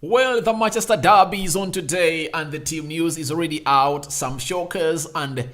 Well, the Manchester Derby is on today, and the team news is already out. Some shockers and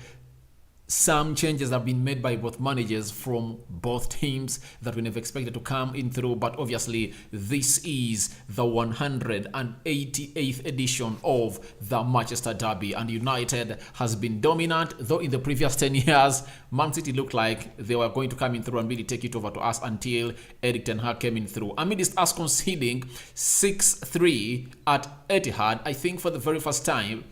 some changes have been made by both managers from both teams that we never expected to come in through. But obviously, this is the 188th edition of the Manchester Derby, and United has been dominant. Though in the previous 10 years, Man City looked like they were going to come in through and really take it over to us until Erik ten Hag came in through. Amidst us conceding 6-3 at Etihad, I think for the very first time,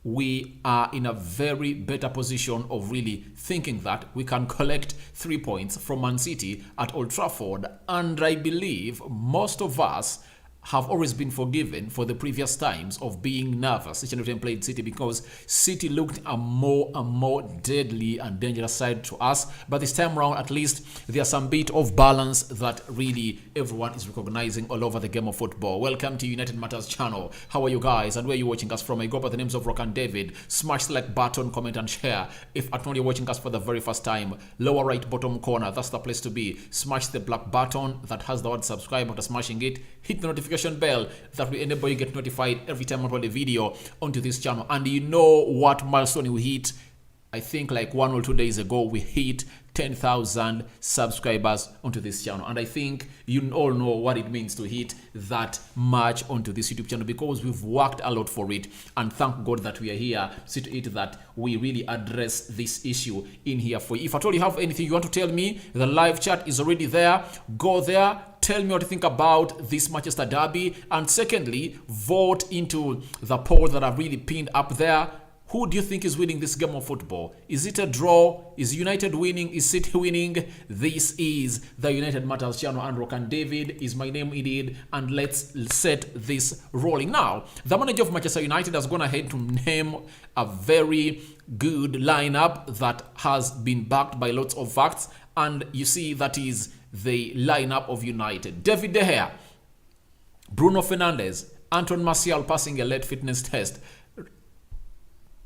we are in a very better position of really thinking that we can collect 3 points from Man City at Old Trafford. And I believe most of us have always been forgiven for the previous times of being nervous each and every time played City, because City looked a more and more deadly and dangerous side to us. But this time around, at least, there's some bit of balance that really everyone is recognizing all over the game of football. Welcome to United Matters channel. How are you guys, and where are you watching us from? I go by the names of Rock and David. Smash the like button, comment and share. If at all you're watching us for the very first time, lower right bottom corner, that's the place to be. Smash the black button that has the word subscribe. After smashing it, hit the notification bell that will enable you get notified every time I upload a video onto this channel. And you know what milestone we hit? I think like 1 or 2 days ago we hit 10,000 subscribers onto this channel, and I think you all know what it means to hit that much onto this YouTube channel, because we've worked a lot for it, and thank God that we are here. See to it that we really address this issue in here for you. If at all you have anything you want to tell me, the live chat is already there. Go there, tell me what you think about this Manchester Derby, and secondly, vote into the poll that I've really pinned up there. Who do you think is winning this game of football? Is it a draw? Is United winning? Is City winning? This is the United Matters channel, and Rock and David is my name indeed, and let's set this rolling. Now, the manager of Manchester United has gone ahead to name a very good lineup that has been backed by lots of facts, and you see that is the lineup of United. David De Gea, Bruno Fernandes, Anton Martial passing a late fitness test,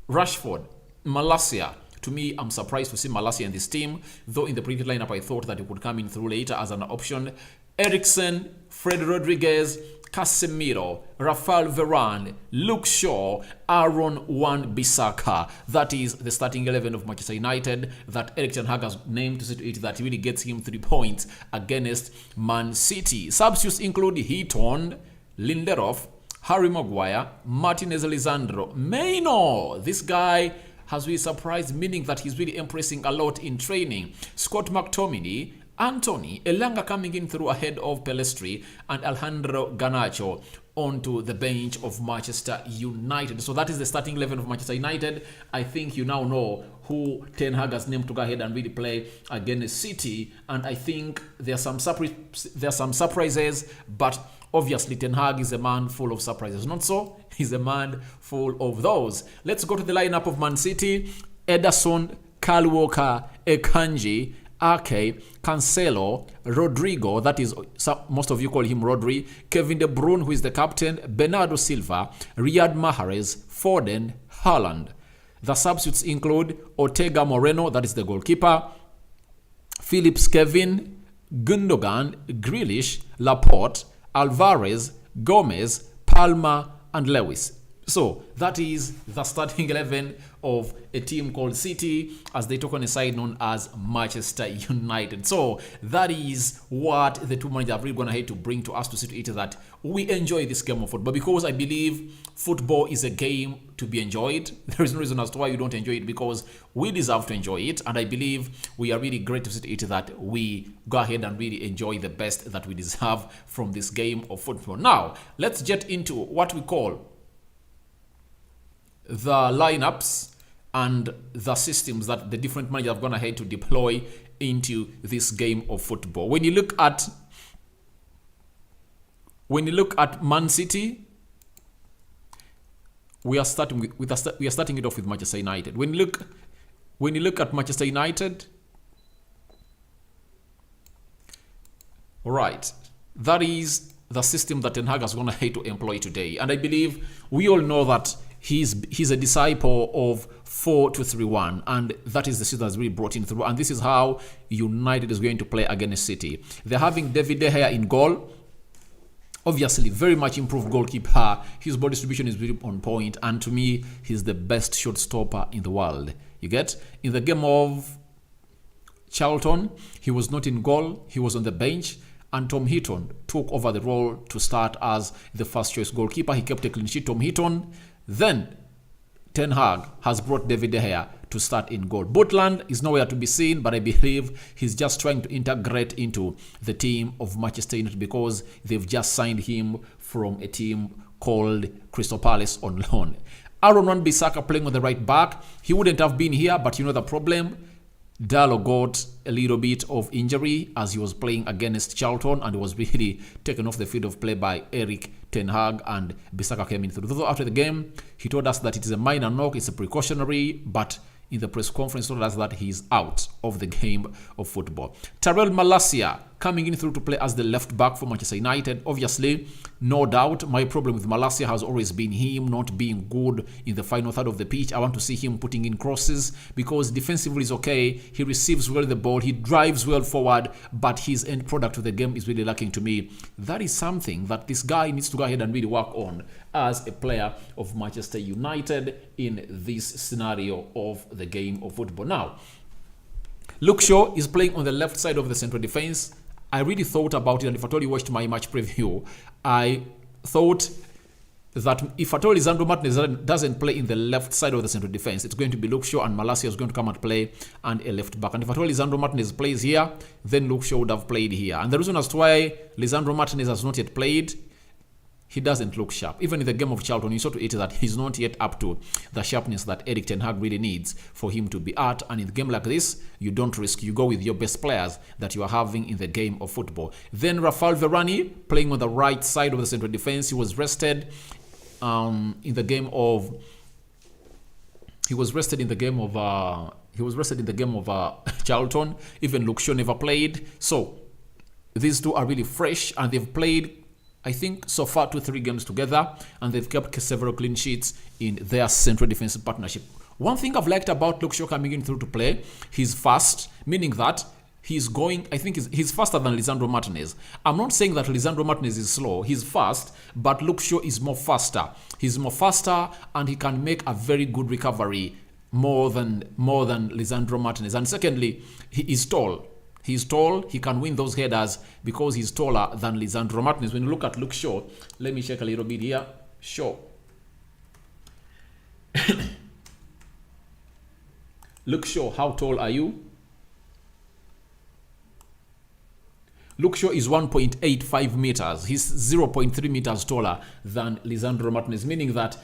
Rashford, Malacia. To me, I'm surprised to see Malacia in this team, though in the previous lineup I thought that he would come in through later as an option. Eriksen, Fred Rodriguez, Casemiro, Rafael Varane, Luke Shaw, Aaron Wan-Bissaka. That is the starting 11 of Manchester United that Erik ten Hag has named to see to it that really gets him 3 points against Man City. Substitutes include Heaton, Lindelof, Harry Maguire, Martinez Alessandro, Maino. This guy has really surprised, meaning that he's really impressing a lot in training. Scott McTominay, Anthony Elanga coming in through ahead of Pelestri, and Alejandro Garnacho onto the bench of Manchester United. So that is the starting 11 of Manchester United. I think you now know who Ten Hag has named to go ahead and really play against City, and I think there are some surprises, but obviously, Ten Hag is a man full of surprises. Not so? He's a man full of those. Let's go to the lineup of Man City. Ederson, Kyle Walker, Akanji, Ake, Cancelo, Rodrigo, that is, most of you call him Rodri, Kevin De Bruyne, who is the captain, Bernardo Silva, Riyad Mahrez, Foden, Haaland. The substitutes include Ortega Moreno, that is the goalkeeper, Phillips Kevin, Gundogan, Grealish, Laporte, Alvarez, Gomez, Palmer, and Lewis. So that is the starting 11 of a team called City, as they took on a side known as Manchester United. So that is what the two managers have really gone ahead to bring to us to see to it that we enjoy this game of football, because I believe football is a game to be enjoyed. There is no reason as to why you don't enjoy it, because we deserve to enjoy it, and I believe we are really great to see to it that we go ahead and really enjoy the best that we deserve from this game of football. Now, let's get into what we call the lineups and the systems that the different managers have gone ahead to deploy into this game of football. When you look at Man City, we are starting it off with Manchester United. When you look at Manchester United, all right, that is the system that Ten Hag has gone ahead to employ today, and I believe we all know that he's a disciple of 4-2-3-1, and that is the system that's really brought in through, and this is how United is going to play against City. They're having David De Gea in goal, Obviously, very much improved goalkeeper. His ball distribution is really on point, and to me, he's the best shot stopper in the world. You get? In the game of Charlton, he was not in goal, he was on the bench, and Tom Heaton took over the role to start as the first choice goalkeeper. He kept a clean sheet, Tom Heaton. Then Ten Hag has brought David De Gea to start in goal. Butland is nowhere to be seen, but I believe he's just trying to integrate into the team of Manchester United because they've just signed him from a team called Crystal Palace on loan. Aaron Wan-Bissaka playing on the right back. He wouldn't have been here, but you know the problem. Dalot got a little bit of injury as he was playing against Charlton and was really taken off the field of play by Erik Ten Hag, and Bissaka came in through. Though after the game, he told us that it is a minor knock, it's a precautionary, but in the press conference told us that he's out of the game of football. Tyrell Malacia coming in through to play as the left back for Manchester United. Obviously, no doubt, my problem with Malacia has always been him not being good in the final third of the pitch. I want to see him putting in crosses because defensively is okay. He receives well the ball. He drives well forward, but his end product of the game is really lacking to me. That is something that this guy needs to go ahead and really work on as a player of Manchester United in this scenario of the game of football. Now, Luke Shaw is playing on the left side of the central defense. I really thought about it, and if at all you watched my match preview, I thought that if at all Lisandro Martinez doesn't play in the left side of the central defense, it's going to be Luke Shaw, and Malacia is going to come and play and a left back. And if at all Lisandro Martinez plays here, then Luke Shaw would have played here. And the reason as to why Lisandro Martinez has not yet played, he doesn't look sharp. Even in the game of Charlton, you saw to it that he's not yet up to the sharpness that Erik Ten Hag really needs for him to be at. And in a game like this, you don't risk. You go with your best players that you are having in the game of football. Then Rafael Varane playing on the right side of the central defense. He was rested in the game of. He was rested in the game of. Charlton. Even Luke Shaw never played. So these two are really fresh, and they've played, I think, so far 2-3 games together, and they've kept several clean sheets in their central defensive partnership. One thing I've liked about Luke Shaw coming in through to play, he's fast, meaning that he's going, I think he's faster than Lisandro Martinez. I'm not saying that Lisandro Martinez is slow, he's fast, but Luke Shaw is more faster. He's more faster, and he can make a very good recovery more than Lisandro Martinez. And secondly, he is tall. He's tall, he can win those headers because he's taller than Lisandro Martinez. When you look at Luke Shaw, let me check a little bit here. Shaw. Luke Shaw, how tall are you? Luke Shaw is 1.85 meters. He's 0.3 meters taller than Lisandro Martinez, meaning that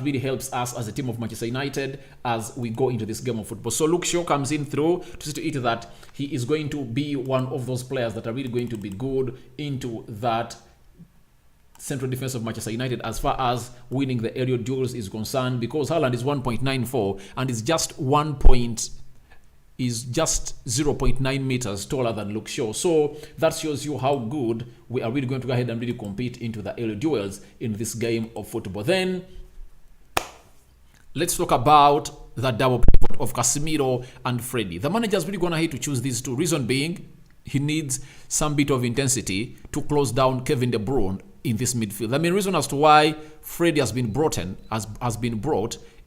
really helps us as a team of Manchester United as we go into this game of football. So Luke Shaw comes in through to see to it that he is going to be one of those players that are really going to be good into that central defense of Manchester United as far as winning the aerial duels is concerned, because Haaland is 1.94 and is just 0.9 meters taller than Luke Shaw. So that shows you how good we are really going to go ahead and really compete into the aerial duels in this game of football. Then let's talk about the double pivot of Casemiro and Freddie. The manager's really going ahead to choose these two. Reason being, he needs some bit of intensity to close down Kevin De Bruyne in this midfield. The main reason as to why Freddie has been brought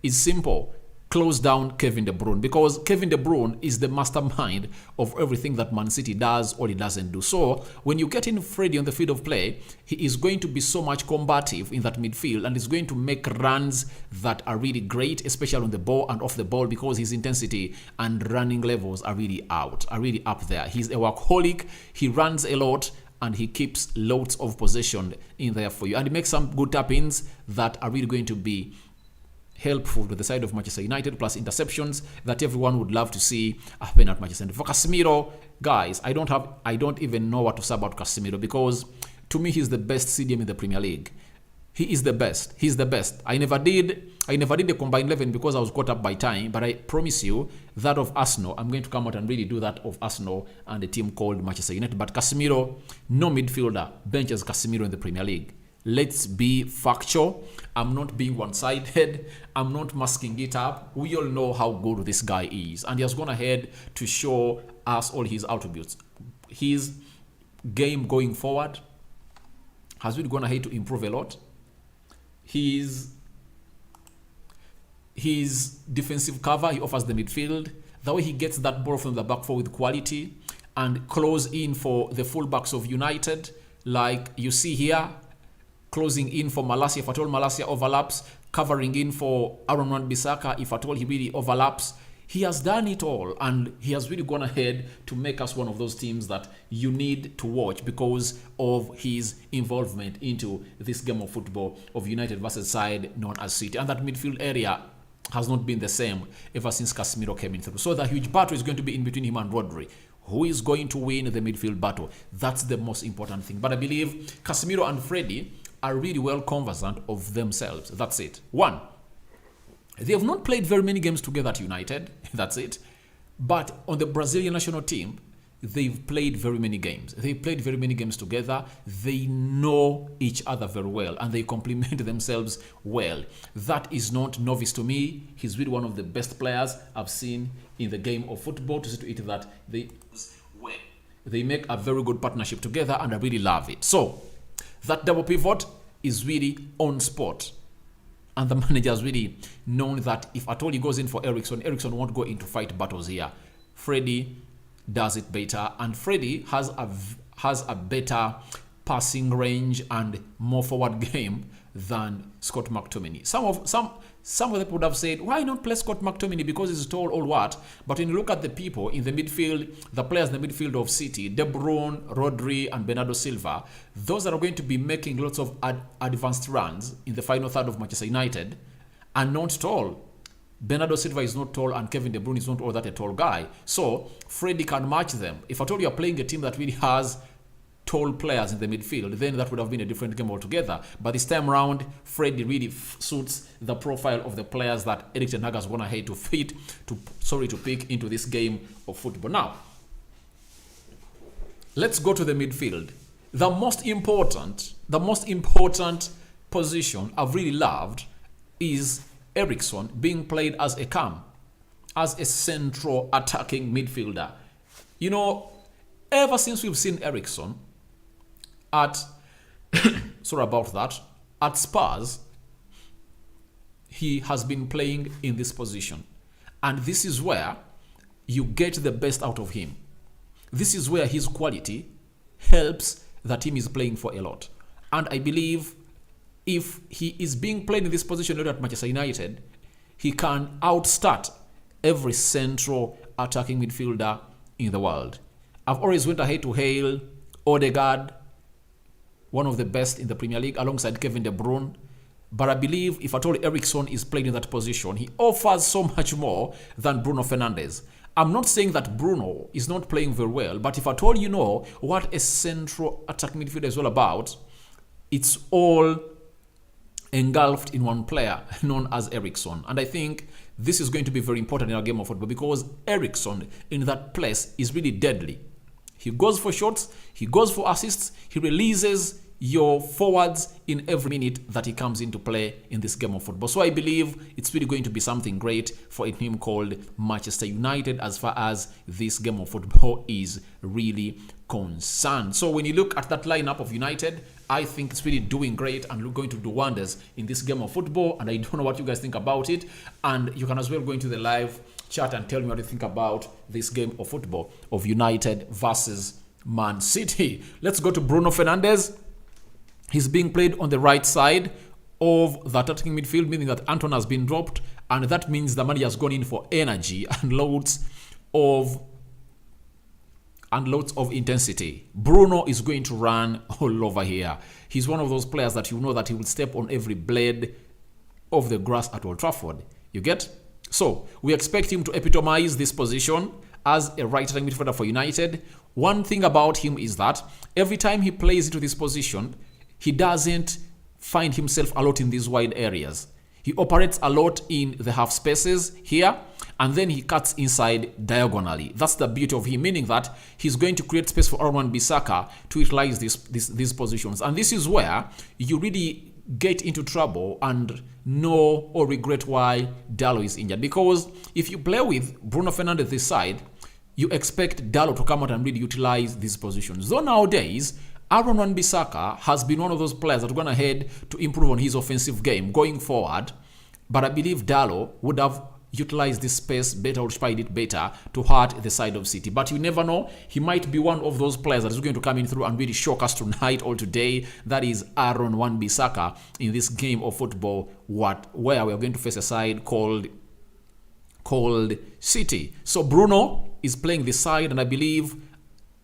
is simple. Close down Kevin De Bruyne, because Kevin De Bruyne is the mastermind of everything that Man City does or he doesn't do. So when you get in Freddie on the field of play, he is going to be so much combative in that midfield and is going to make runs that are really great, especially on the ball and off the ball, because his intensity and running levels are really up there. He's a workaholic, he runs a lot, and he keeps loads of possession in there for you. And he makes some good tap-ins that are really going to be helpful to the side of Manchester United, plus interceptions that everyone would love to see happen at Manchester United. For Casemiro, guys, I don't even know what to say about Casemiro, because to me he's the best CDM in the Premier League. He is the best. He's the best. I never did a combined 11 because I was caught up by time, but I promise you that of Arsenal, I'm going to come out and really do that of Arsenal and a team called Manchester United. But Casemiro, no midfielder benches Casemiro in the Premier League. Let's be factual. I'm not being one-sided. I'm not masking it up. We all know how good this guy is, and he has gone ahead to show us all his attributes. His game going forward, has really gone ahead to improve a lot. His defensive cover, he offers the midfield. The way he gets that ball from the back four with quality and close in for the fullbacks of United, like you see here, closing in for Malacia if at all Malacia overlaps, covering in for Aaron Wan-Bissaka if at all he really overlaps. He has done it all, and he has really gone ahead to make us one of those teams that you need to watch because of his involvement into this game of football of United versus side known as City. And that midfield area has not been the same ever since Casemiro came in through. So the huge battle is going to be in between him and Rodri. Who is going to win the midfield battle? That's the most important thing. But I believe Casemiro and Freddie are really well conversant of themselves. That's it. One, they have not played very many games together at United. That's it. But on the Brazilian national team, they've played very many games. They played very many games together. They know each other very well, and they complement themselves well. That is not novice to me. He's really one of the best players I've seen in the game of football. To see to it that they make a very good partnership together, and I really love it. So that double pivot is really on spot. And the manager has really known that if at all he goes in for Eriksen, Eriksen won't go into fight battles here. Freddie does it better, and Freddie has a better passing range and more forward game than Scott McTominay. Some of the people would have said, why not play Scott McTominay because he's tall or what? But when you look at the people in the midfield, the players in the midfield of City, De Bruyne, Rodri, and Bernardo Silva, those that are going to be making lots of advanced runs in the final third of Manchester United are not tall. Bernardo Silva is not tall, and Kevin De Bruyne is not all that a tall guy. So Freddie can match them. If at all you're playing a team that really has tall players in the midfield, then that would have been a different game altogether. But this time around, Freddie really suits the profile of the players that Erik ten Hag has gone ahead to pick into this game of football. Now, let's go to the midfield. The most important position I've really loved is Eriksen being played as a cam, as a central attacking midfielder. You know, ever since we've seen Eriksen at Spurs, he has been playing in this position. And this is where you get the best out of him. This is where his quality helps the team he's playing for a lot. And I believe if he is being played in this position at Manchester United, he can outstart every central attacking midfielder in the world. I've always went ahead to hail Odegaard, one of the best in the Premier League, alongside Kevin De Bruyne. But I believe if at all Eriksen is played in that position, he offers so much more than Bruno Fernandes. I'm not saying that Bruno is not playing very well, but if at all you know what a central attacking midfielder is all about, it's all engulfed in one player known as Eriksen. And I think this is going to be very important in our game of football because Eriksen in that place is really deadly. He goes for shots, he goes for assists, he releases your forwards in every minute that he comes into play in this game of football. So I believe it's really going to be something great for a team called Manchester United as far as this game of football is really concerned. So when you look at that lineup of United, I think it's really doing great and going to do wonders in this game of football. And I don't know what you guys think about it. And you can as well go into the live chat and tell me what you think about this game of football of United versus Man City. Let's go to Bruno Fernandes. He's being played on the right side of the attacking midfield, meaning that Anton has been dropped, and that means the manager has gone in for energy and loads of intensity. Bruno is going to run all over here. He's one of those players that you know that he will step on every blade of the grass at Old Trafford. You get? So we expect him to epitomize this position as a right-hand midfielder for United. One thing about him is that every time he plays into this position, he doesn't find himself a lot in these wide areas. He operates a lot in the half spaces here, and then he cuts inside diagonally. That's the beauty of him, meaning that he's going to create space for Aaron Wan-Bissaka to utilize these positions. And this is where you really get into trouble and know or regret why Dalot is injured. Because if you play with Bruno Fernandes this side, you expect Dalot to come out and really utilize these positions. Though nowadays, Aaron Wan-Bissaka has been one of those players that are going ahead to improve on his offensive game going forward. But I believe Dalot would have utilized this space better or spied it better to hurt the side of City. But you never know. He might be one of those players that is going to come in through and really shock us tonight or today. That is Aaron Wan-Bissaka in this game of football where we are going to face a side called City. So Bruno is playing this side, and I believe,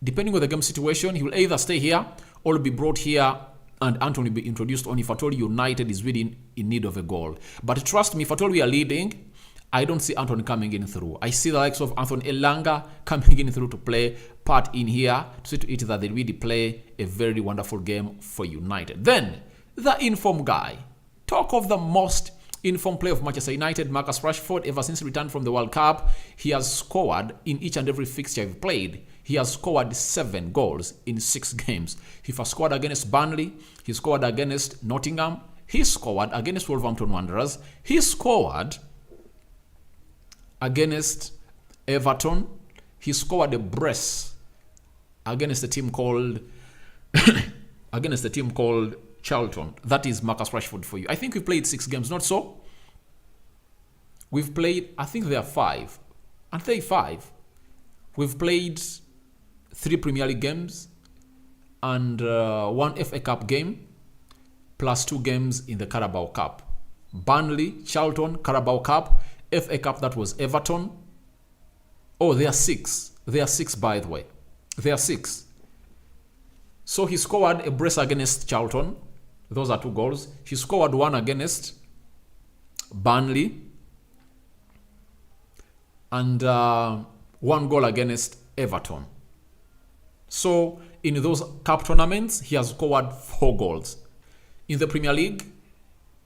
depending on the game situation, he will either stay here or be brought here and Anthony will be introduced on if at all United is really in need of a goal. But trust me, if at all we are leading, I don't see Anthony coming in through. I see the likes of Anthony Elanga coming in through to play part in here to see to it that they really play a very wonderful game for United. Then, the informed guy. Talk of the most informed player of Manchester United, Marcus Rashford. Ever since he returned from the World Cup, he has scored in each and every fixture he's played. He has scored 7 goals in 6 games. He first scored against Burnley. He scored against Nottingham. He scored against Wolverhampton Wanderers. He scored against Everton. He scored a brace against a team called Charlton. That is Marcus Rashford for you. I think we played 6 games, not so? We've played, I think there are 5. Aren't they 5? We've played 3 Premier League games and 1 FA Cup game plus 2 games in the Carabao Cup. Burnley, Charlton, Carabao Cup, FA Cup, that was Everton. Oh, they are 6. They are 6, by the way. They are 6. So he scored a brace against Charlton. Those are 2 goals. He scored 1 against Burnley. And 1 goal against Everton. So in those cup tournaments, he has scored 4 goals. In the Premier League,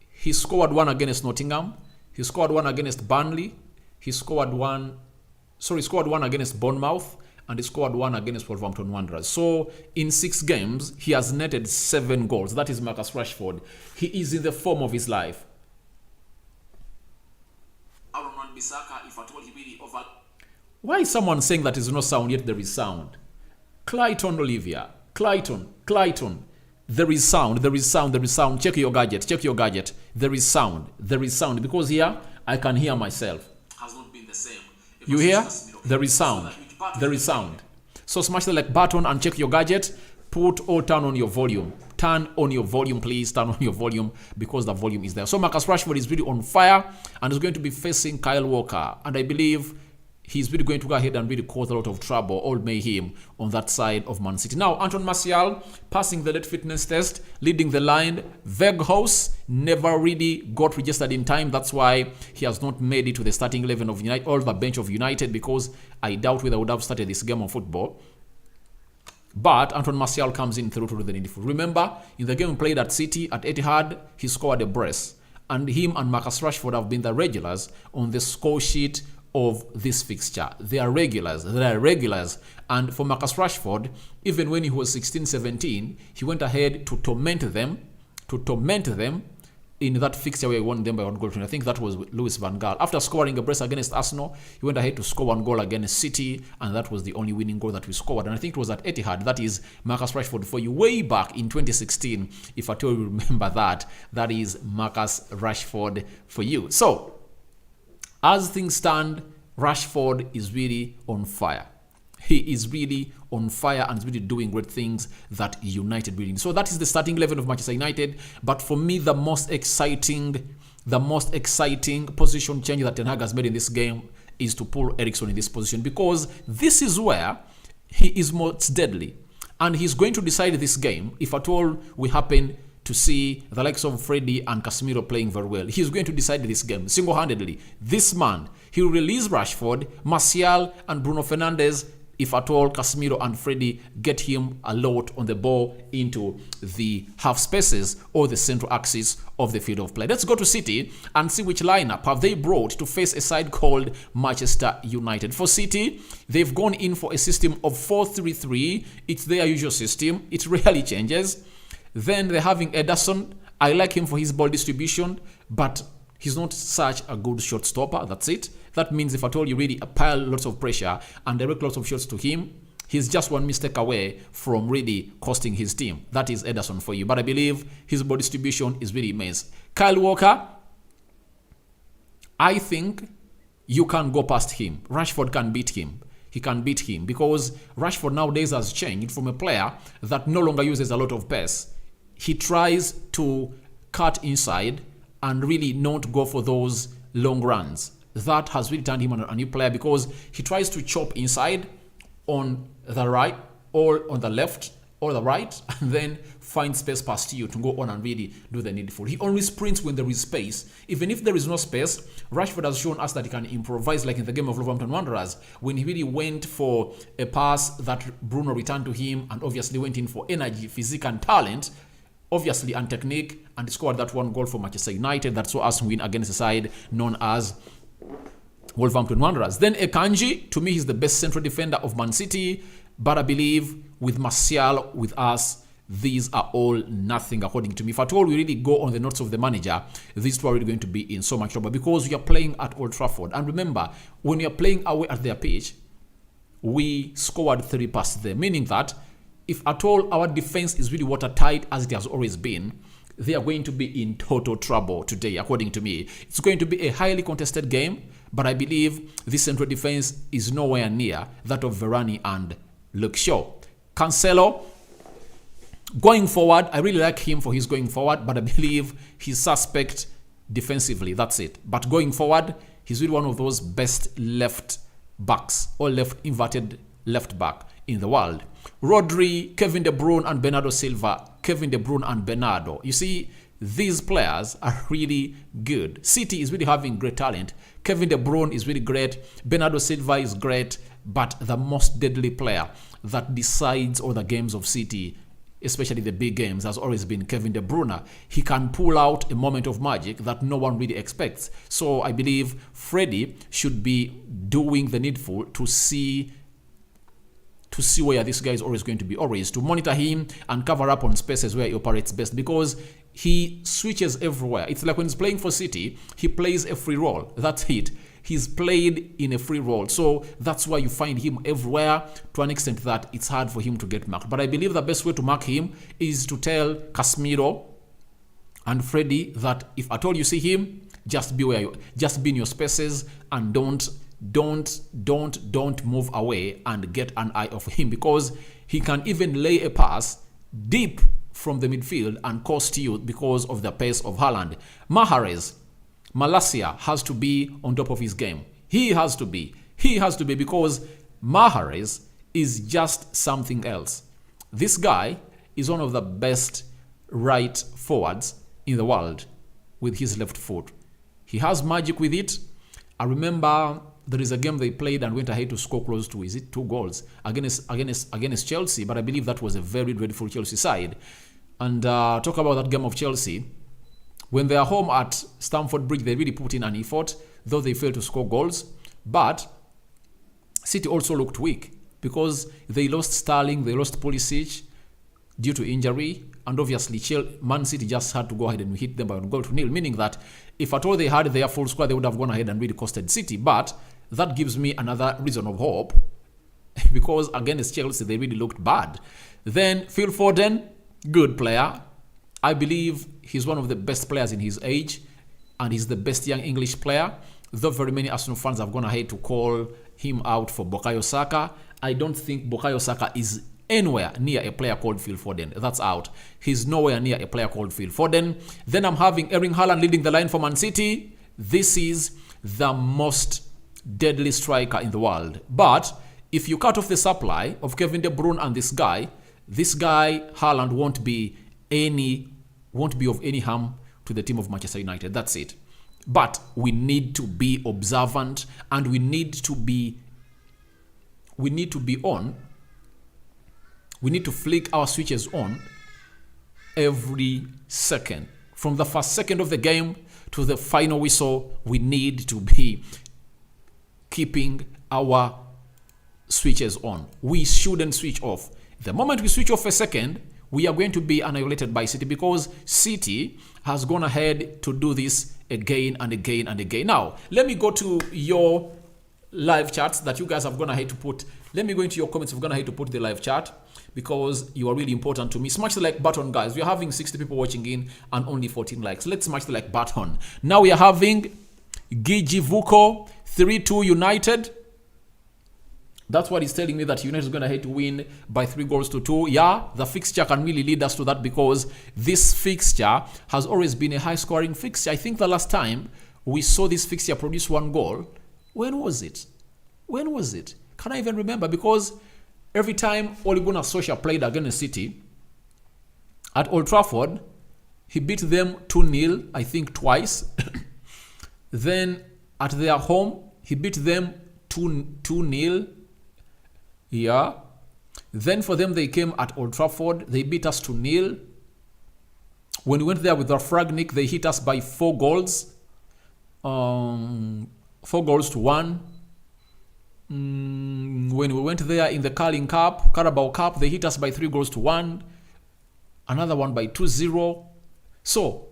he scored 1 against Nottingham. He scored 1 against Burnley. He scored 1 against Bournemouth. And he scored 1 against Wolverhampton Wanderers. So in 6 games, he has netted 7 goals. That is Marcus Rashford. He is in the form of his life. Aaron Wan-Bissaka, if at all he really over. Why is someone saying that is no sound yet there is sound? Clayton Olivia. Clayton. There is sound. Check your gadget. There is sound. Because here, I can hear myself. Has not been the same. You hear? There is sound. So smash the like button and check your gadget. Put or turn on your volume. Turn on your volume, please. Turn on your volume because the volume is there. So Marcus Rashford is really on fire and is going to be facing Kyle Walker. And I believe he's really going to go ahead and really cause a lot of trouble, all mayhem on that side of Man City. Now, Anton Martial passing the late fitness test, leading the line. Weghorst never really got registered in time. That's why he has not made it to the starting 11 of United or the bench of United, because I doubt whether I would have started this game of football. But Anton Martial comes in through to the needful. Remember, in the game played at City, at Etihad, he scored a brace. And him and Marcus Rashford have been the regulars on the score sheet of this fixture. They are regulars. And for Marcus Rashford, even when he was 16-17, he went ahead to torment them in that fixture where he won them by 1 goal. I think that was Louis van Gaal. After scoring a brace against Arsenal, he went ahead to score 1 goal against City, and that was the only winning goal that we scored. And I think it was at Etihad. That is Marcus Rashford for you way back in 2016. If at all you remember that, that is Marcus Rashford for you. So, as things stand, Rashford is really on fire. He is really on fire and is really doing great things that United really need. So that is the starting 11 of Manchester United. But for me, the most exciting position change that Ten Hag has made in this game is to pull Eriksen in this position, because this is where he is most deadly. And he's going to decide this game if at all we happen to see the likes of Freddie and Casemiro playing very well. He's going to decide this game single-handedly. This man, he will release Rashford, Martial, and Bruno Fernandes if at all Casemiro and Freddie get him a lot on the ball into the half spaces or the central axis of the field of play. Let's go to City and see which lineup have they brought to face a side called Manchester United. For City, they've gone in for a system of 4-3-3. It's their usual system. It rarely changes. Then they're having Ederson. I like him for his ball distribution, but he's not such a good shot stopper. That's it. That means if at all you really apply lots of pressure and direct lots of shots to him, He's just one mistake away from really costing his team. That is Ederson for you. But I believe his ball distribution is really immense. Kyle Walker, I think you can go past him. Rashford can beat him. He can beat him because Rashford nowadays has changed from a player that no longer uses a lot of pace. He tries to cut inside and really not go for those long runs. That has really turned him a new player because he tries to chop inside on the right or on the left or the right and then find space past you to go on and really do the needful. He only sprints when there is space. Even if there is no space, Rashford has shown us that he can improvise, like in the game of Wolverhampton Wanderers when he really went for a pass that Bruno returned to him and obviously went in for energy, physique and talent, obviously, and technique, and he scored that one goal for Manchester United that saw us win against a side known as Wolverhampton Wanderers. Then Akanji, to me, he's the best central defender of Man City, but I believe with Martial, with us, these are all nothing according to me. If at all we really go on the notes of the manager, these two are really going to be in so much trouble because we are playing at Old Trafford. And remember, when we are playing away at their pitch, we scored 3 passes there, meaning that if at all our defense is really watertight as it has always been, they are going to be in total trouble today, according to me. It's going to be a highly contested game, but I believe this central defense is nowhere near that of Varane and Luke Shaw. Cancelo, going forward, I really like him for his going forward, but I believe he's suspect defensively. That's it. But going forward, he's really one of those best left backs or left inverted left back in the world. Rodri, Kevin De Bruyne and Bernardo Silva. Kevin De Bruyne and Bernardo. You see, these players are really good. City is really having great talent. Kevin De Bruyne is really great. Bernardo Silva is great. But the most deadly player that decides all the games of City, especially the big games, has always been Kevin De Bruyne. He can pull out a moment of magic that no one really expects. So I believe Freddie should be doing the needful to see where this guy is always going to be, always to monitor him and cover up on spaces where he operates best, because he switches everywhere. It's like when he's playing for City, he plays a free role. That's it. He's played in a free role. So that's why you find him everywhere to an extent that it's hard for him to get marked. But I believe the best way to mark him is to tell Casemiro and Freddie that if at all you see him, just be in your spaces and don't move away and get an eye off him, because he can even lay a pass deep from the midfield and cost you because of the pace of Haaland. Malacia has to be on top of his game. He has to be because Mahrez is just something else. This guy is one of the best right forwards in the world with his left foot. He has magic with it. I remember there is a game they played and went ahead to score close to, 2 goals against Chelsea, but I believe that was a very dreadful Chelsea side. And talk about that game of Chelsea. When they are home at Stamford Bridge, they really put in an effort, though they failed to score goals. But City also looked weak because they lost Sterling, they lost Pulisic due to injury, and obviously Man City just had to go ahead and hit them by 1-0, meaning that if at all they had their full squad, they would have gone ahead and really costed City. But that gives me another reason of hope because against Chelsea, they really looked bad. Then Phil Foden, good player. I believe he's one of the best players in his age, and he's the best young English player. Though very many Arsenal fans have gone ahead to call him out for Bukayo Saka, I don't think Bukayo Saka is anywhere near a player called Phil Foden. That's out. He's nowhere near a player called Phil Foden. Then I'm having Erling Haaland leading the line for Man City. This is the most deadly striker in the world. But if you cut off the supply of Kevin De Bruyne and this guy, Haaland won't be of any harm to the team of Manchester United. That's it. But we need to be observant and we need to on. We need to flick our switches on every second. From the first second of the game to the final whistle, we need to be keeping our switches on. We shouldn't switch off. The moment we switch off a second, we are going to be annihilated by City, because City has gone ahead to do this again and again and again. Now, let me go to your live chats that you guys have gone ahead to put Let me go into your comments if you're gonna hate to put the live chat, because you are really important to me. Smash the like button, guys. We are having 60 people watching in and only 14 likes. Let's smash the like button. Now we are having Gigi Vuko 3-2 United. That's what he's telling me, that United is going to have to win by 3-2. Yeah, the fixture can really lead us to that, because this fixture has always been a high-scoring fixture. I think the last time we saw this fixture produce 1 goal, when was it? When was it? Can I even remember? Because every time Ole Gunnar Solskjaer played against City at Old Trafford, he beat them 2-0, I think twice. Then at their home, he beat them 2-0. Yeah. Then for them, they came at Old Trafford. They beat us 2-0. When we went there with Rafragnik, they hit us by 4 goals. 4 goals to 1. When we went there in the Carabao Cup, they hit us by 3-1. Another one by 2-0. So,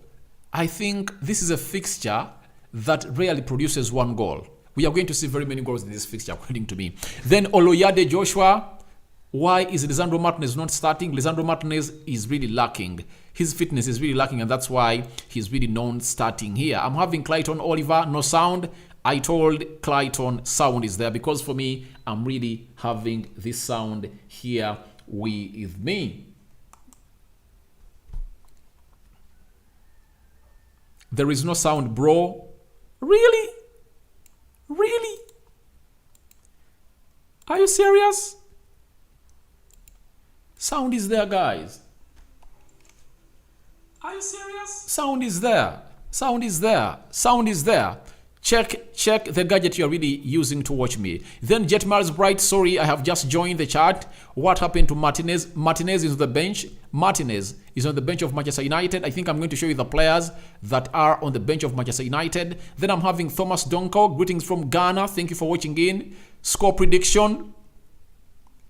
I think this is a fixture that rarely produces 1 goal. We are going to see very many goals in this fixture, according to me. Then Oloyade Joshua. Why is Lisandro Martinez not starting? Lisandro Martinez is really lacking. His fitness is really lacking, and that's why he's really not starting here. I'm having Clayton Oliver, no sound. I told Clayton sound is there, because for me, I'm really having this sound here with me. There is no sound, bro. Really? Really? Are you serious? Sound is there, guys. Are you serious? Sound is there. Sound is there. Sound is there. Check the gadget you're really using to watch me. Then Jet Miles Bright, sorry, I have just joined the chat. What happened to Martinez? Martinez is on the bench. Martinez is on the bench of Manchester United. I think I'm going to show you the players that are on the bench of Manchester United. Then I'm having Thomas Donko. Greetings from Ghana. Thank you for watching in. Score prediction: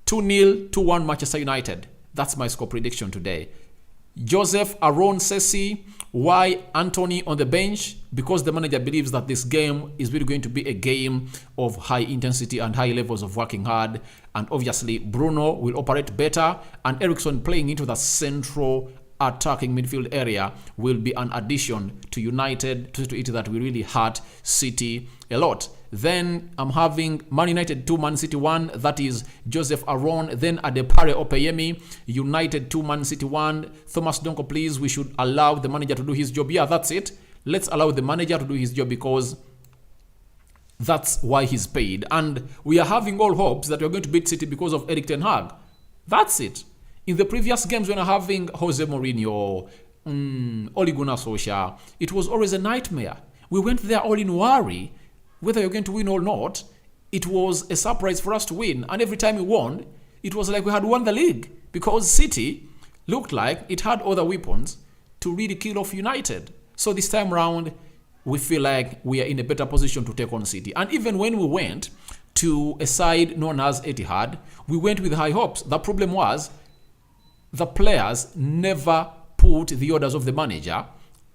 2-0, 2-1 Manchester United. That's my score prediction today. Joseph Aaron Sessi. Why Anthony on the bench? Because the manager believes that this game is really going to be a game of high intensity and high levels of working hard. And obviously, Bruno will operate better. And Eriksson playing into the central attacking midfield area will be an addition to United, to it that will really hurt City a lot. Then I'm having Man United 2, Man City 1. That is Joseph Aron. Then Adepare Opeyemi. United 2, Man City 1. Thomas Donko, please. We should allow the manager to do his job. Yeah, that's it. Let's allow the manager to do his job, because that's why he's paid. And we are having all hopes that we're going to beat City because of Erik ten Hag. That's it. In the previous games, when we're having Jose Mourinho, Ole Gunnar Solskjaer, it was always a nightmare. We went there all in worry. Whether you're going to win or not, it was a surprise for us to win. And every time we won, it was like we had won the league, because City looked like it had other weapons to really kill off United. So this time around, we feel like we are in a better position to take on City. And even when we went to a side known as Etihad, we went with high hopes. The problem was the players never put the orders of the manager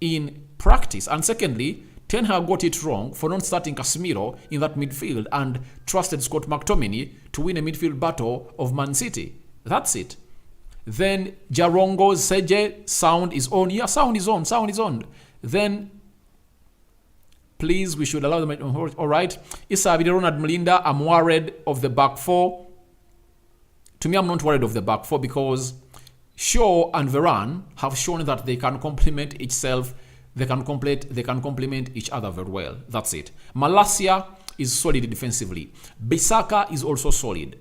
in practice. And secondly, Ten Hag got it wrong for not starting Casemiro in that midfield and trusted Scott McTominay to win a midfield battle of Man City. That's it. Then Jarongo Seje, sound is on. Yeah, sound is on. Sound is on. Then, please, we should allow them. All right. Issa Abidi, Ronald Melinda, I'm worried of the back four. To me, I'm not worried of the back four, because Shaw and Varane have shown that they can complement itself. They can complement each other very well. That's it. Malacia is solid defensively. Bissaka is also solid.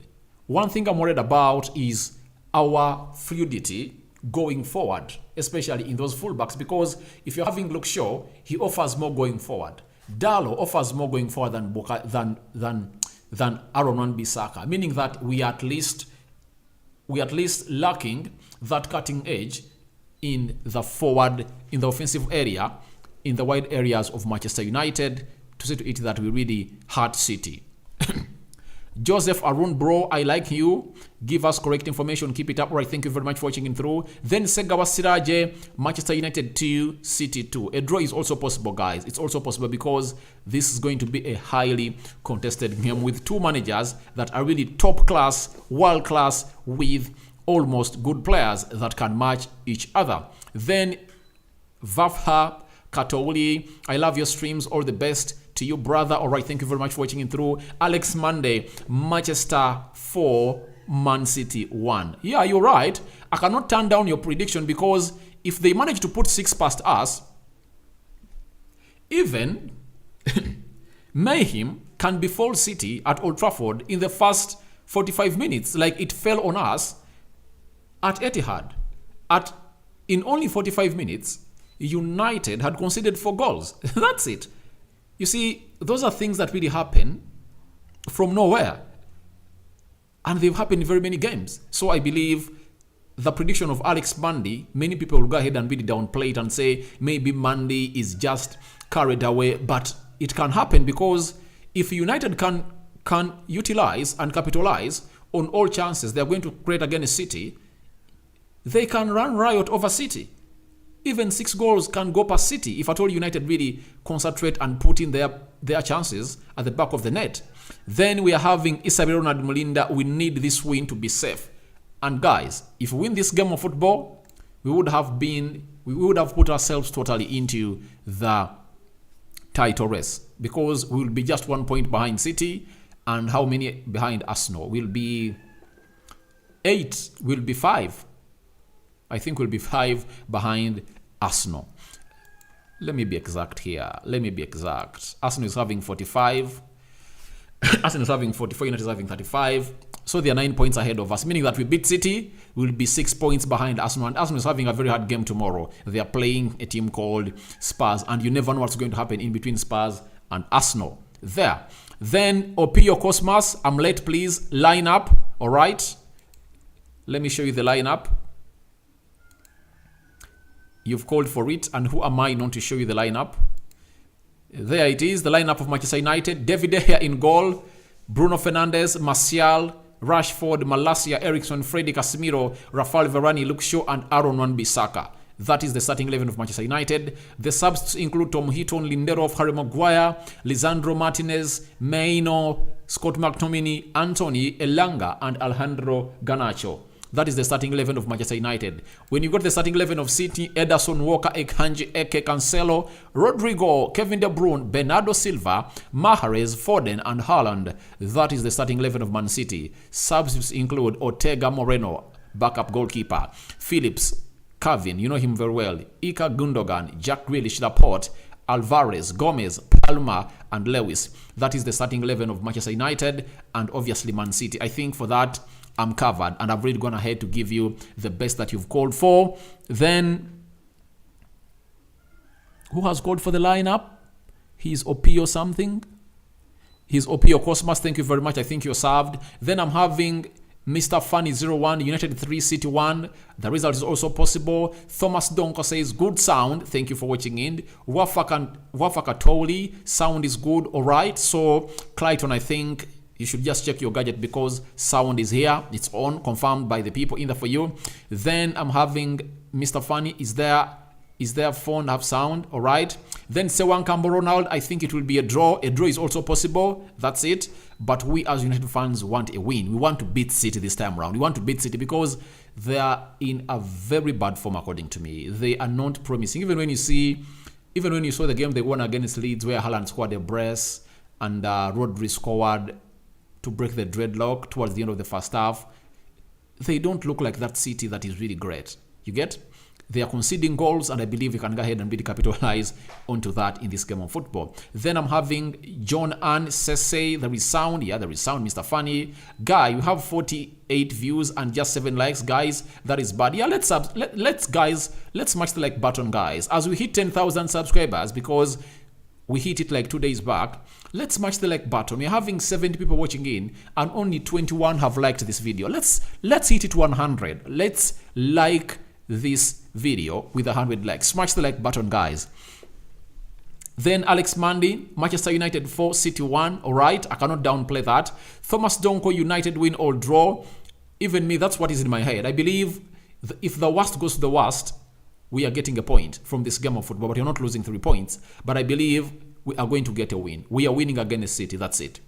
One thing I'm worried about is our fluidity going forward, especially in those fullbacks, because if you're having Luke Shaw, he offers more going forward. Darlow offers more going forward than Aaron Wan-Bissaka, meaning that we are at least lacking that cutting edge in the forward, in the offensive area, in the wide areas of Manchester United, to say to it that we really hurt City. Joseph Arun, bro, I like you. Give us correct information. Keep it up. Right. Thank you very much for watching in through. Then Segawa Siraje, Manchester United 2, City 2. A draw is also possible, guys. It's also possible because this is going to be a highly contested game with two managers that are really top class, world class, with almost good players that can match each other. Then Vafha Katoli, I love your streams. All the best to you, brother. All right, thank you very much for watching in through. Alex Monday, Manchester 4, Man City 1. Yeah, you're right. I cannot turn down your prediction because if they manage to put 6 past us, even mayhem can befall City at Old Trafford in the first 45 minutes, like it fell on us at Etihad. In only 45 minutes, United had conceded 4 goals. That's it. You see, those are things that really happen from nowhere. And they've happened in very many games. So I believe the prediction of Alex Mandy, many people will go ahead and really downplay it and say maybe Mandy is just carried away. But it can happen because if United can utilize and capitalize on all chances they're going to create against City, they can run riot over City. Even 6 goals can go past City if at all United really concentrate and put in their chances at the back of the net. Then we are having Isabel Ronald Mulinda. We need this win to be safe. And guys, if we win this game of football, we would have put ourselves totally into the title race because we will be just 1 point behind City. And how many behind Arsenal? We'll be 8. We'll be 5. I think we'll be 5 behind Arsenal. Let me be exact here. Arsenal is having 45. Arsenal is having 44. United is having 35. So they are 9 points ahead of us, meaning that we beat City, we'll be 6 points behind Arsenal. And Arsenal is having a very hard game tomorrow. They are playing a team called Spurs, and you never know what's going to happen in between Spurs and Arsenal. There. Then Opio Cosmas, I'm late, please. Line up. All right. Let me show you the lineup. You've called for it, and who am I not to show you the lineup? There it is, the lineup of Manchester United. David De Gea in goal, Bruno Fernandes, Martial, Rashford, Malacia, Eriksson, Freddy, Casemiro, Rafael Varane, Luke Shaw, and Aaron Wan-Bissaka. That is the starting 11 of Manchester United. The subs include Tom Heaton, Lindelof, Harry Maguire, Lisandro Martinez, Maino, Scott McTominay, Anthony, Elanga, and Alejandro Garnacho. That is the starting 11 of Manchester United. When you got the starting 11 of City, Ederson, Walker, Akanji, Eke, Cancelo, Rodrigo, Kevin De Bruyne, Bernardo Silva, Mahrez, Foden, and Haaland. That is the starting 11 of Man City. Subs include Ortega Moreno, backup goalkeeper, Phillips, Kevin, you know him very well, Ika Gundogan, Jack Grealish, Laporte, Alvarez, Gomez, Palmer, and Lewis. That is the starting 11 of Manchester United and obviously Man City. I think for that, I'm covered, and I've really gone ahead to give you the best that you've called for. Then, who has called for the lineup? He's Opio something. He's Opio Cosmas. Thank you very much. I think you're served. Then I'm having Mr. Funny 01, United 3, City 1. The result is also possible. Thomas Donko says, good sound. Thank you for watching in. Wafaka Toli, sound is good. All right. So, Clayton, I think you should just check your gadget because sound is here. It's on, confirmed by the people in there for you. Then I'm having Mr. Funny. Is there phone have sound? All right. Then Sewan Cambo Ronald. I think it will be a draw. A draw is also possible. That's it. But we as United fans want a win. We want to beat City this time around. We want to beat City because they are in a very bad form according to me. They are not promising. Even when you saw the game they won against Leeds where Haaland scored a brace and Rodri scored to break the dreadlock towards the end of the first half, they don't look like that City that is really great. You get? They are conceding goals, and I believe we can go ahead and really capitalize onto that in this game of football. Then I'm having John Ann Sese. There is sound. Yeah, there is sound, Mr. Funny. Guy, you have 48 views and just 7 likes. Guys, that is bad. Yeah, let's smash the like button, guys. As we hit 10,000 subscribers, because we hit it like 2 days back. Let's smash the like button. We're having 70 people watching in and only 21 have liked this video. Let's hit it 100. Let's like this video with 100 likes. Smash the like button, guys. Then Alex Mandy, Manchester United 4, City 1. All right, I cannot downplay that. Thomas Donko, United win or draw. Even me, that's what is in my head. I believe if the worst goes to the worst, we are getting a point from this game of football, but you're not losing 3 points. But I believe we are going to get a win. We are winning against City, that's it.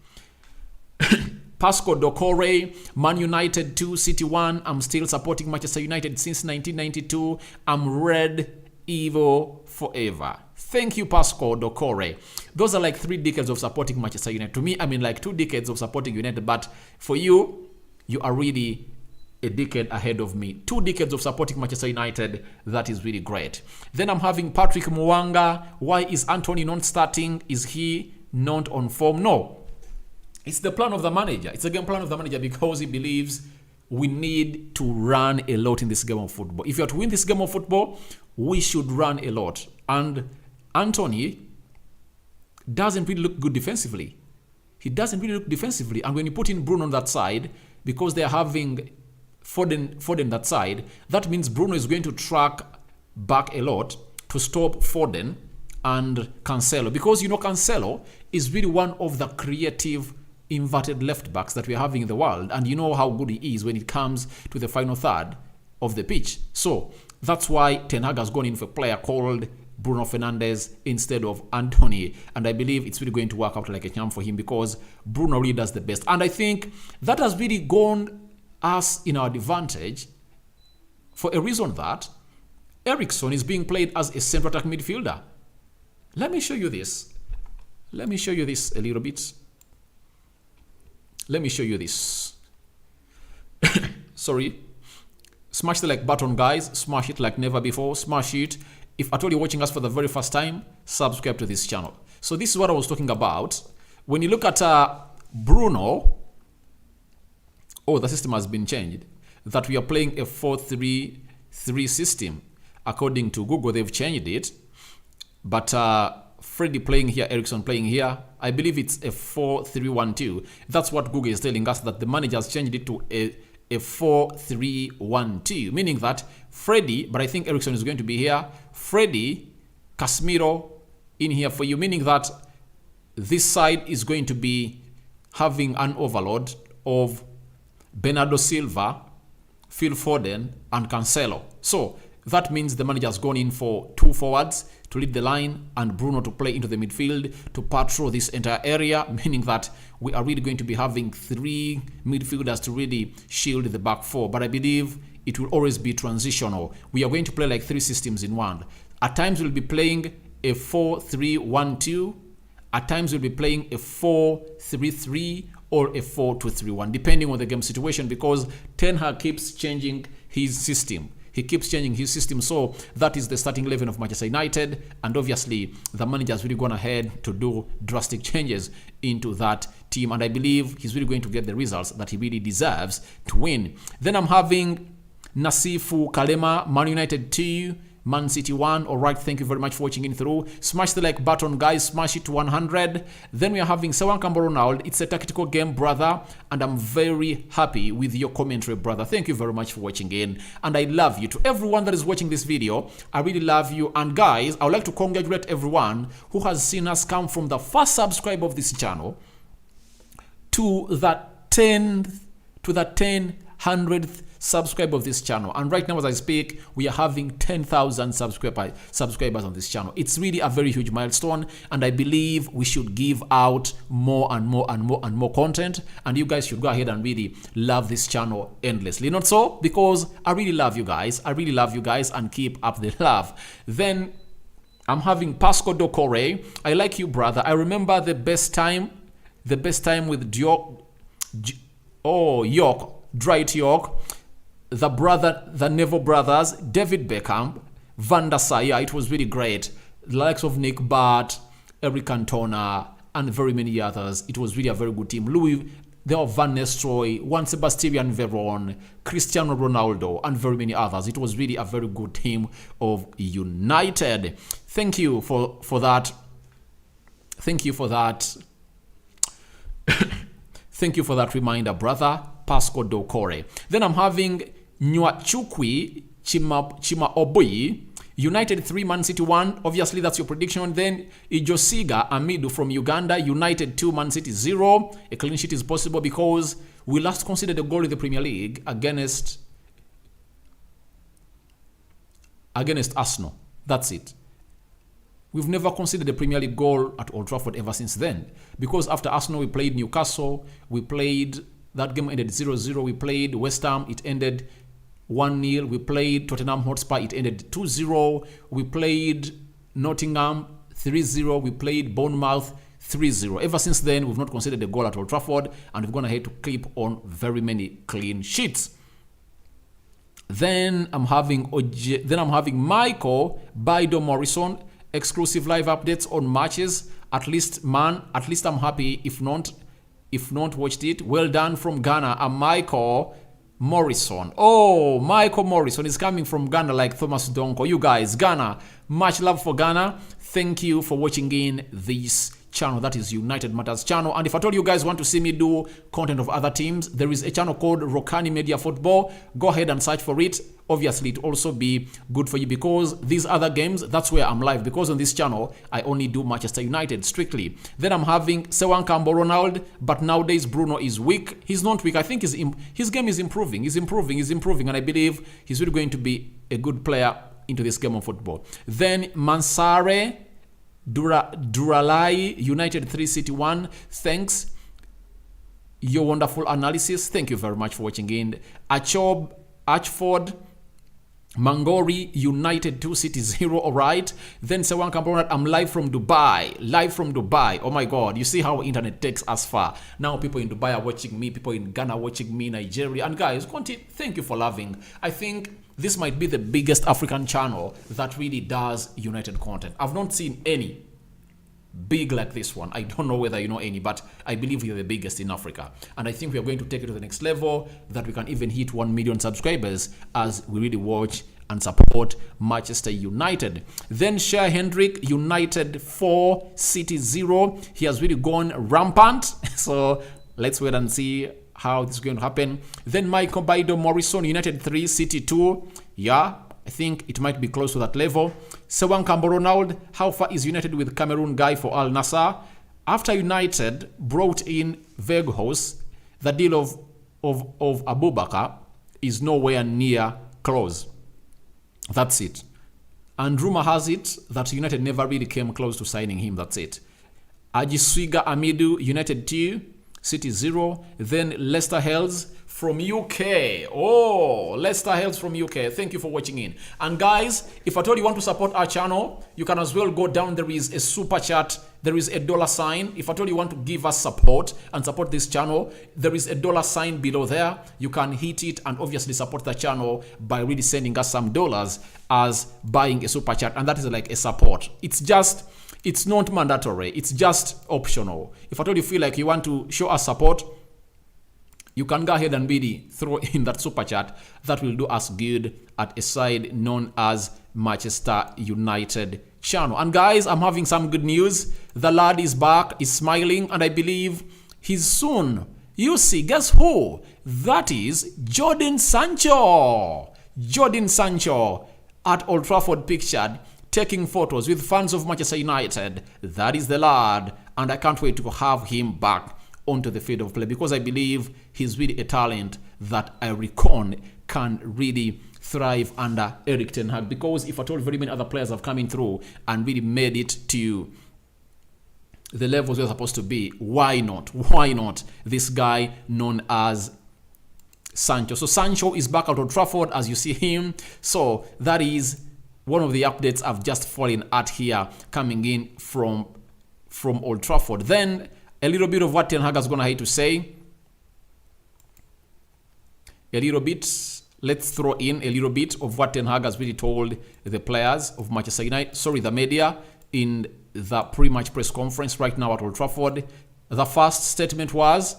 Pasco Dokore, Man United 2, City 1. I'm still supporting Manchester United since 1992. I'm Red Evil forever. Thank you, Pasco Dokore. Those are like 3 decades of supporting Manchester United. To me, I mean like 2 decades of supporting United. But for you, you are really a decade ahead of me. 2 decades of supporting Manchester United. That is really great. Then I'm having Patrick Mwanga. Why is Anthony not starting? Is he not on form? No. It's the plan of the manager. It's a game plan of the manager because he believes we need to run a lot in this game of football. If you are to win this game of football, we should run a lot. And Anthony doesn't really look good defensively. He doesn't really look defensively. And when you put in Bruno on that side, because they're having Foden that side, that means Bruno is going to track back a lot to stop Foden and Cancelo. Because, you know, Cancelo is really one of the creative inverted left backs that we're having in the world. And you know how good he is when it comes to the final third of the pitch. So that's why Ten Hag has gone in for a player called Bruno Fernandes instead of Anthony. And I believe it's really going to work out like a charm for him because Bruno really does the best. And I think that has really gone us in our advantage for a reason that Eriksen is being played as a central attack midfielder. Let me show you this. Let me show you this a little bit. Let me show you this. Sorry. Smash the like button, guys. Smash it like never before. Smash it. If at all you're watching us for the very first time, subscribe to this channel. So this is what I was talking about. When you look at Bruno, oh, the system has been changed. That we are playing a 4-3-3 system. According to Google, they've changed it. But Freddy playing here, Eriksen playing here. I believe it's a 4-3-1-2. That's what Google is telling us, that the manager has changed it to a 4-3-1-2, meaning that Freddy, but I think Eriksen is going to be here, Freddy, Casemiro in here for you, meaning that this side is going to be having an overload of Bernardo Silva, Phil Foden, and Cancelo. So that means the manager has gone in for 2 forwards to lead the line and Bruno to play into the midfield to patrol this entire area, meaning that we are really going to be having 3 midfielders to really shield the back 4. But I believe it will always be transitional. We are going to play like 3 systems in one. At times we'll be playing a 4-3-1-2. At times we'll be playing a 4-3-3 or a 4-2-3-1, depending on the game situation, because Ten Hag keeps changing his system. He keeps changing his system. So that is the starting 11 of Manchester United. And obviously, the manager has really gone ahead to do drastic changes into that team. And I believe he's really going to get the results that he really deserves to win. Then I'm having Nasifu Kalema, Man United 2, Man City 1. All right, thank you very much for watching in through. Smash the like button, guys. Smash it to 100. Then we are having Sawan Kambo Ronald. It's a tactical game, brother. And I'm very happy with your commentary, brother. Thank you very much for watching in. And I love you. To everyone that is watching this video, I really love you. And guys, I would like to congratulate everyone who has seen us come from the first subscribe of this channel to the 100th subscriber of this channel. And right now as I speak, we are having 10,000 subscribers on this channel. It's really a very huge milestone, and I believe we should give out more and more and more and more content, and you guys should go ahead and really love this channel endlessly. Not so, because I really love you guys. I really love you guys, and keep up the love. Then I'm having Pasco Dokore. I like you, brother. I remember the best time with York, Dwight York, the Neville brothers, David Beckham, Van der Sar. Yeah, it was really great. The likes of Nick Butt, Eric Cantona, and very many others. It was really a very good team. There were Van Nistelrooy, Juan Sebastian Veron, Cristiano Ronaldo, and very many others. It was really a very good team of United. Thank you for that. Thank you for that. Thank you for that reminder, brother. Pasco Dokore. Then I'm having Nwachukwi Chimaoboyi. United 3, Man City 1. Obviously, that's your prediction. Then Ijosiga Amidu from Uganda. United 2, Man City 0. A clean sheet is possible because we last conceded a goal in the Premier League against Arsenal. That's it. We've never conceded a Premier League goal at Old Trafford ever since then. Because after Arsenal, we played Newcastle. That game ended 0-0. We played West Ham. It ended 1-0. We played Tottenham Hotspur. It ended 2-0. We played Nottingham 3-0. We played Bournemouth 3-0. Ever since then, we've not conceded a goal at Old Trafford, and we've gone ahead to keep on very many clean sheets. Then I'm having Michael Bido Morrison, exclusive live updates on matches. At least I'm happy. If not watched it, well done from Ghana. I'm Michael Morrison. Oh, Michael Morrison is coming from Ghana like Thomas Donko. You guys, Ghana, much love for Ghana. Thank you for watching in this channel, that is United Matters channel. And if at all you guys want to see me do content of other teams, there is a channel called Rokani Media Football. Go ahead and search for it. Obviously, it will also be good for you because these other games, that's where I'm live, because on this channel I only do Manchester United strictly. Then I'm having Sewan Cambo Ronald, but nowadays Bruno is weak. He's not weak. I think his game is improving. He's improving, and I believe he's really going to be a good player into this game of football. Then Mansare Duralai, United 3, City 1. Thanks. Your wonderful analysis. Thank you very much for watching in. Archford Mangori, United 2, City 0. All right. Then Sewan Kamponat, I'm live from Dubai. Oh my God. You see how internet takes us far. Now people in Dubai are watching me. People in Ghana are watching me. Nigeria. And guys, thank you for loving. I think this might be the biggest African channel that really does United content. I've not seen any big like this one. I don't know whether you know any, but I believe we are the biggest in Africa. And I think we are going to take it to the next level, that we can even hit 1 million subscribers as we really watch and support Manchester United. Then Shea Hendrick, United 4, City 0. He has really gone rampant. So let's wait and see how this is going to happen. Then Michael Bido Morrison, United 3, City 2. Yeah, I think it might be close to that level. Sewan Cambo Ronald, how far is United with Cameroon guy for Al Nassr? After United brought in Veghos, the deal of Abubakar is nowhere near close. That's it. And rumor has it that United never really came close to signing him. That's it. Ajiswiga Amidu, United 2, City 0. Then Leicester Hills from UK. Oh, Leicester Hills from UK. Thank you for watching in. And guys, if at all you want to support our channel, you can as well go down. There is a super chat. There is a $sign. If at all you want to give us support and support this channel, there is a $sign below there. You can hit it and obviously support the channel by really sending us some dollars as buying a super chat. And that is like a support. It's not mandatory. It's just optional. If at all you feel like you want to show us support, you can go ahead and really throw in that super chat. That will do us good at a site known as Manchester United channel. And guys, I'm having some good news. The lad is back, is smiling, and I believe he's soon. You see, guess who? That is Jadon Sancho. Jadon Sancho at Old Trafford pictured, taking photos with fans of Manchester United. That is the lad, and I can't wait to have him back onto the field of play, because I believe he's really a talent that I reckon can really thrive under Erik ten Hag. Because if at all very many other players have come in through and really made it to the levels they're supposed to be, why not? Why not this guy known as Sancho? So Sancho is back at Old Trafford as you see him. So that is one of the updates I've just fallen at here, coming in from Old Trafford. Then a little bit of what Ten Hag is going to have to say. A little bit. Let's throw in a little bit of what Ten Hag has really told the players of Manchester United, the media, in the pre-match press conference right now at Old Trafford. The first statement was,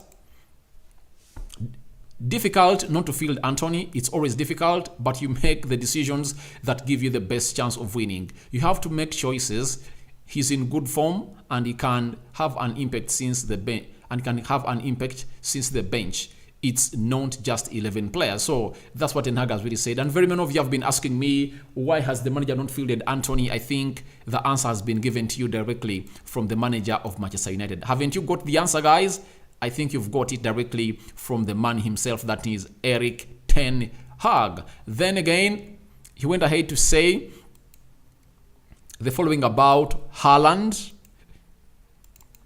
difficult not to field Anthony. It's always difficult, but you make the decisions that give you the best chance of winning. You have to make choices. He's in good form and he can have an impact since the bench. it's not just 11 players. So that's what Ten Hag has really said. And very many of you have been asking me, why has the manager not fielded Antony? I think the answer has been given to you directly from the manager of Manchester United. Haven't you got the answer, guys? I think you've got it directly from the man himself, that is Erik Ten Hag. Then again, he went ahead to say the following about Haaland.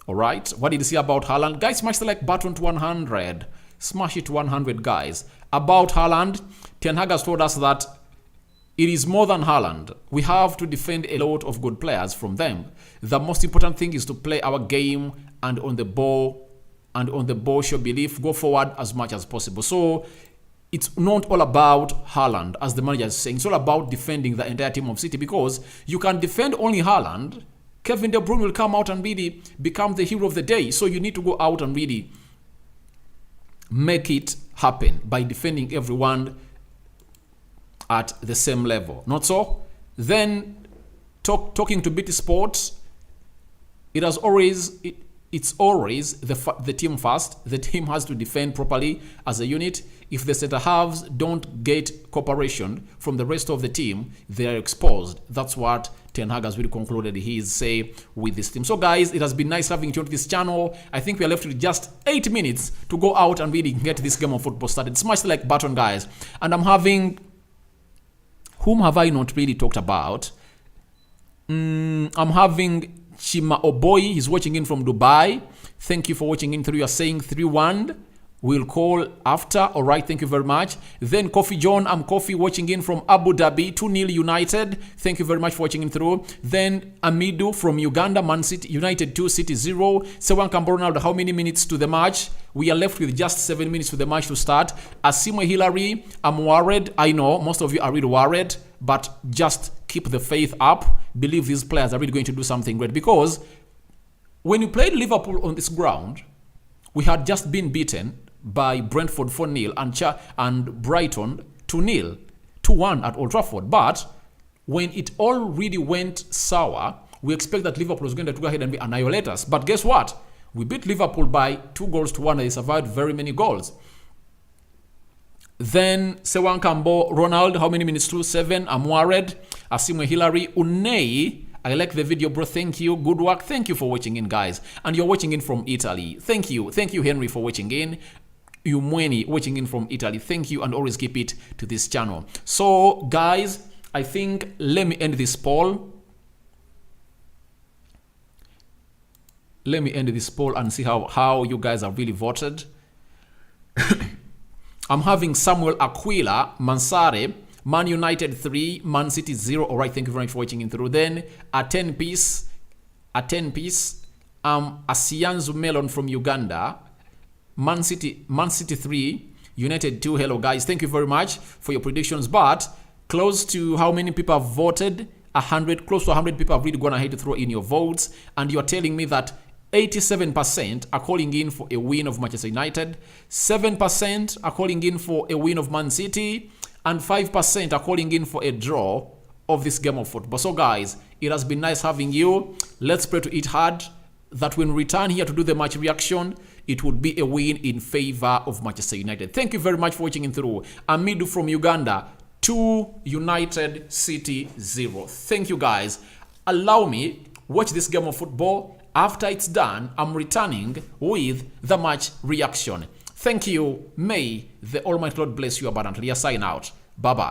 All right, what did he say about Haaland? Guys, smash the like button to 100. Smash it to 100, guys. About Haaland, Ten Hag has told us that it is more than Haaland. We have to defend a lot of good players from them. The most important thing is to play our game and on the ball show belief, go forward as much as possible. So it's not all about Haaland, as the manager is saying. It's all about defending the entire team of City, because you can defend only Haaland. Kevin De Bruyne will come out and really become the hero of the day. So you need to go out and really make it happen by defending everyone at the same level. Not so? Then talking to BT Sports, it's always the team first. The team has to defend properly as a unit. If the center halves don't get cooperation from the rest of the team, they are exposed. That's what Ten Hag has really concluded his say with this team. So guys, it has been nice having you on this channel. I think we are left with just 8 minutes to go out and really get this game of football started. Smash the like button, guys. And I'm having... Whom have I not really talked about? I'm having Chima Oboy. He's watching in from Dubai. Thank you for watching in through. You're saying 3-1. We'll call after. All right, thank you very much. Then Kofi John, I'm Kofi, watching in from Abu Dhabi, 2-0 United. Thank you very much for watching in through. Then Amidu from Uganda, Man City United 2, City 0. Sewan Ronaldo, how many minutes to the match? We are left with just 7 minutes for the match to start. Asimo Hillary, I'm worried. I know most of you are really worried, but just keep the faith up. Believe these players are really going to do something great, because when you played Liverpool on this ground, we had just been beaten by Brentford 4-0 and Brighton 2-0, 2-1 at Old Trafford. But when it all really went sour, we expect that Liverpool was going to go ahead and annihilate us. But guess what? We beat Liverpool by 2-1. They survived very many goals. Then Sewan Kambo, Ronald, how many minutes to? 7. I'm worried. Asimo Hillary, Unai. I like the video, bro. Thank you. Good work. Thank you for watching in, guys. And you're watching in from Italy. Thank you. Thank you, Henry, for watching in. Umweni, watching in from Italy. Thank you, and always keep it to this channel. So, guys, I think let me end this poll. Let me end this poll and see how you guys have really voted. I'm having Samuel Aquila, Mansare, Man United 3, Man City 0. All right, thank you very much for watching in through. Then a 10 piece, Asianzu Melon from Uganda, Man City 3, United 2. Hello, guys. Thank you very much for your predictions. But close to how many people have voted? 100, close to 100 people have really gone ahead to throw in your votes. And you're telling me that 87% are calling in for a win of Manchester United, 7% are calling in for a win of Man City, and 5% are calling in for a draw of this game of football. So guys, it has been nice having you. Let's pray to eat hard that when we return here to do the match reaction, it would be a win in favor of Manchester United. Thank you very much for watching in through. Amidu from Uganda, 2, United City 0. Thank you, guys. Allow me watch this game of football. After it's done, I'm returning with the match reaction. Thank you. May the Almighty Lord bless you abundantly. I sign out. Bye-bye.